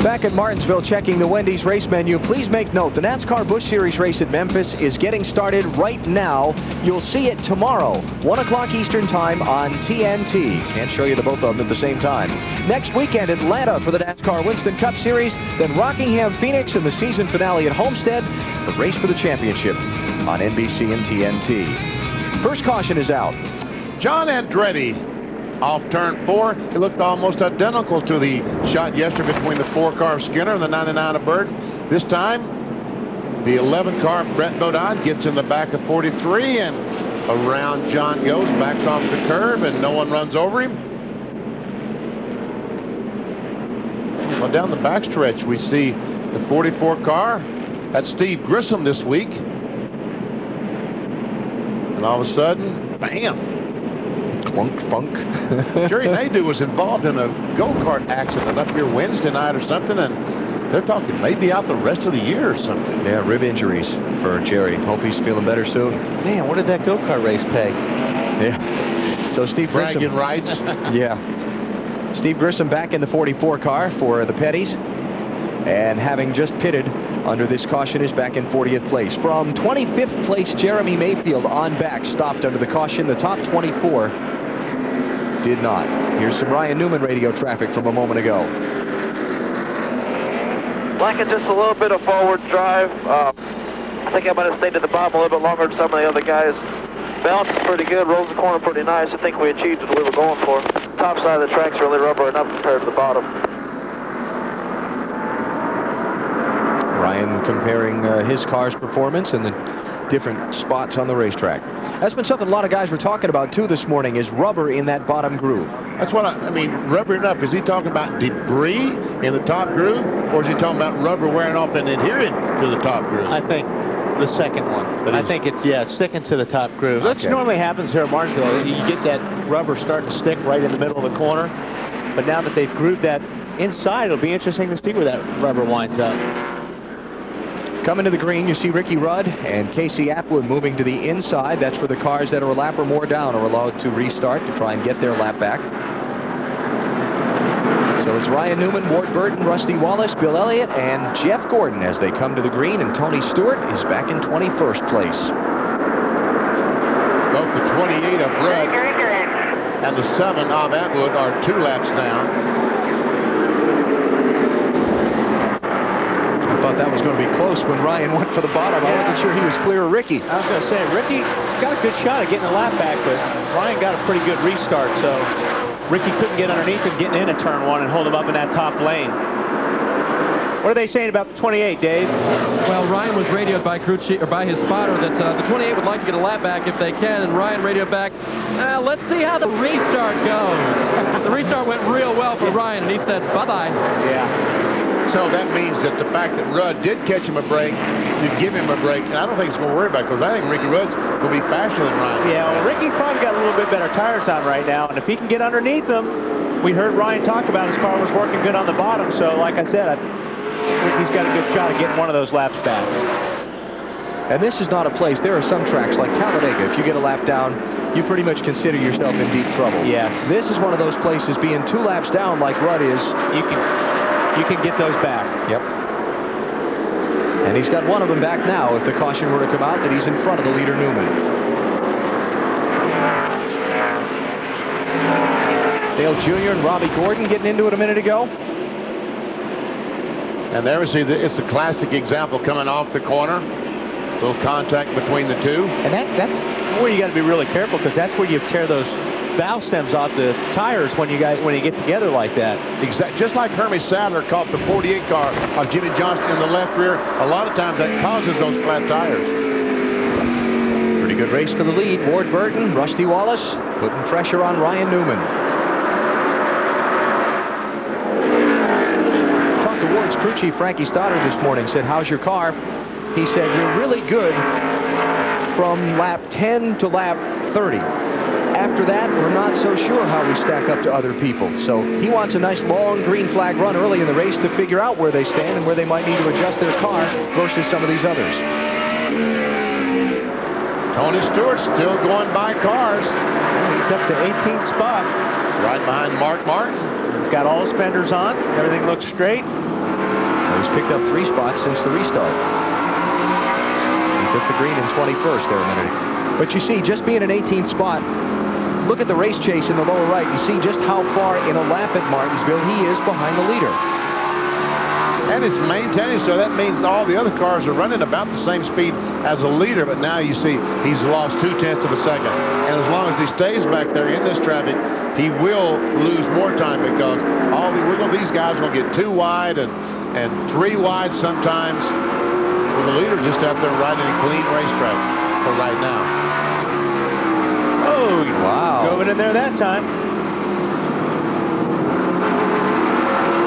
Back at Martinsville checking the Wendy's race menu. Please make note, the NASCAR Busch Series race at Memphis is getting started right now. You'll see it tomorrow, 1 o'clock Eastern time on TNT. Can't show you the both of them at the same time. Next weekend, Atlanta for the NASCAR Winston Cup Series, then Rockingham, Phoenix, and the season finale at Homestead. The race for the championship on NBC and TNT. First caution is out. John Andretti off turn 4. It looked almost identical to the shot yesterday between the 4-car of Skinner and the 99 of Burton. This time, the 11-car Brett Bodine gets in the back of 43, and around John goes, backs off the curve, and no one runs over him. Well, down the backstretch, we see the 44 car. That's Steve Grissom this week. And all of a sudden, bam! Clunk funk. Jerry Nadeau was involved in a go-kart accident up here Wednesday night or something, and they're talking maybe out the rest of the year or something. Yeah, rib injuries for Jerry. Hope he's feeling better soon. Man, what did that go-kart race pay? Yeah. So Steve Grissom. Bragging rights. Yeah. Steve Grissom back in the 44 car for the Petties, and having just pitted under this caution is back in 40th place. From 25th place, Jeremy Mayfield on back, stopped under the caution. The top 24 did not. Here's some Ryan Newman radio traffic from a moment ago. Lacking just a little bit of forward drive. I think I might have stayed at the bottom a little bit longer than some of the other guys. Balance is pretty good, rolls the corner pretty nice. I think we achieved what we were going for. Top side of the track's really rubber enough compared to the bottom. Ryan comparing his car's performance in the different spots on the racetrack. That's been something a lot of guys were talking about too this morning, is rubber in that bottom groove. That's what I mean, rubbering up. Is he talking about debris in the top groove, or is he talking about rubber wearing off and adhering to the top groove? I think the second one. I think it's, yeah, sticking to the top groove. Okay. Which normally happens here at Martinsville. You get that rubber starting to stick right in the middle of the corner. But now that they've grooved that inside, it'll be interesting to see where that rubber winds up. Coming to the green, you see Ricky Rudd and Casey Atwood moving to the inside. That's where the cars that are a lap or more down are allowed to restart to try and get their lap back. So it's Ryan Newman, Ward Burton, Rusty Wallace, Bill Elliott, and Jeff Gordon as they come to the green, and Tony Stewart is back in 21st place. Both the 28 of Rudd and the 7 of Atwood are 2 laps down. I thought that was going to be close when Ryan went for the bottom. I wasn't sure he was clear of Ricky. I was going to say, Ricky got a good shot at getting a lap back, but Ryan got a pretty good restart, so Ricky couldn't get underneath him getting into turn 1 and hold him up in that top lane. What are they saying about the 28, Dave? Well, Ryan was radioed by crew chief, or by his spotter, that the 28 would like to get a lap back if they can, and Ryan radioed back, let's see how the restart goes. The restart went real well for Ryan, and he said, bye-bye. Yeah. So that means that the fact that Rudd did catch him a break, to give him a break, and I don't think he's going to worry about it, because I think Ricky Rudd's going to be faster than Ryan. Yeah, well, Ricky's probably got a little bit better tires on right now, and if he can get underneath them, we heard Ryan talk about his car was working good on the bottom, so like I said, I think he's got a good shot at getting one of those laps back. And this is not a place, there are some tracks like Talladega, if you get a lap down, you pretty much consider yourself in deep trouble. Yes. This is one of those places, being 2 laps down like Rudd is, you can get those back. Yep. And he's got one of them back now if the caution were to come out that he's in front of the leader, Newman. Dale Jr. and Robbie Gordon getting into it a minute ago. And there we see it's the classic example coming off the corner. Little contact between the two. And that's where you got to be really careful, because that's where you tear those valve stems off the tires when you get together like that. Exactly, just like Hermie Sadler caught the 48 car of Jimmy Johnson in the left rear. A lot of times that causes those flat tires. Pretty good race for the lead. Ward Burton, Rusty Wallace putting pressure on Ryan Newman. Talked to Ward's crew chief Frankie Stoddard this morning. Said, how's your car? He said, you're really good from lap 10 to lap 30. After that, we're not so sure how we stack up to other people. So he wants a nice long green flag run early in the race to figure out where they stand and where they might need to adjust their car versus some of these others. Tony Stewart still going by cars. He's up to 18th spot. Right behind Mark Martin. He's got all his fenders on. Everything looks straight. So he's picked up 3 spots since the restart. He took the green in 21st there a minute ago. But you see, just being an 18th spot, look at the race chase in the lower right. You see just how far in a lap at Martinsville he is behind the leader. And it's maintaining, so that means all the other cars are running about the same speed as a leader, but now you see he's lost 0.2 of a second. And as long as he stays back there in this traffic, he will lose more time, because these guys are going to get 2 wide and 3 wide sometimes. With the leader just out there riding a clean racetrack for right now. Oh, wow. Drove it in there that time.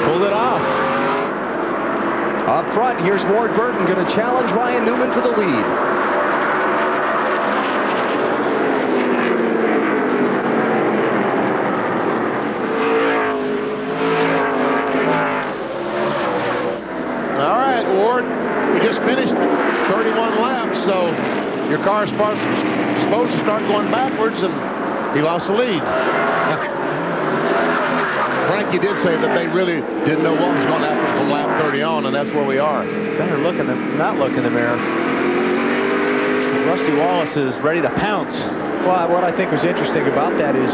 Pulled it off. Up front, here's Ward Burton going to challenge Ryan Newman for the lead. All right, Ward, we just finished 31 laps, so your car's supposed to start going backwards, and he lost the lead. Frankie did say that they really didn't know what was going to happen from lap 30 on, and that's where we are. Better look not look in the mirror. Rusty Wallace is ready to pounce. Well, what I think was interesting about that is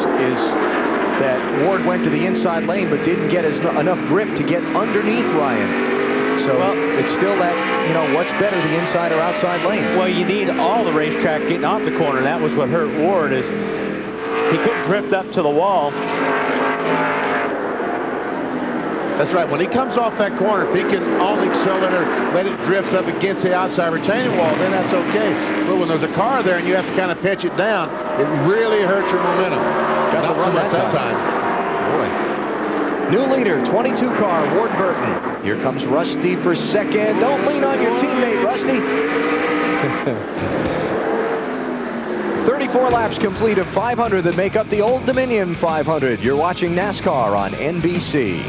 that Ward went to the inside lane but didn't get enough grip to get underneath Ryan. So it's still that, what's better, the inside or outside lane? Well, you need all the racetrack getting off the corner. That was what hurt Ward, is he couldn't drift up to the wall. That's right. When he comes off that corner, if he can on the accelerator let it drift up against the outside retaining wall, then that's okay. But when there's a car there and you have to kind of pitch it down, it really hurts your momentum. Got to run that time. Boy. New leader, 22 car, Ward Burton. Here comes Rusty for second. Don't lean on your teammate, Rusty. 34 laps complete of 500 that make up the Old Dominion 500. You're watching NASCAR on NBC.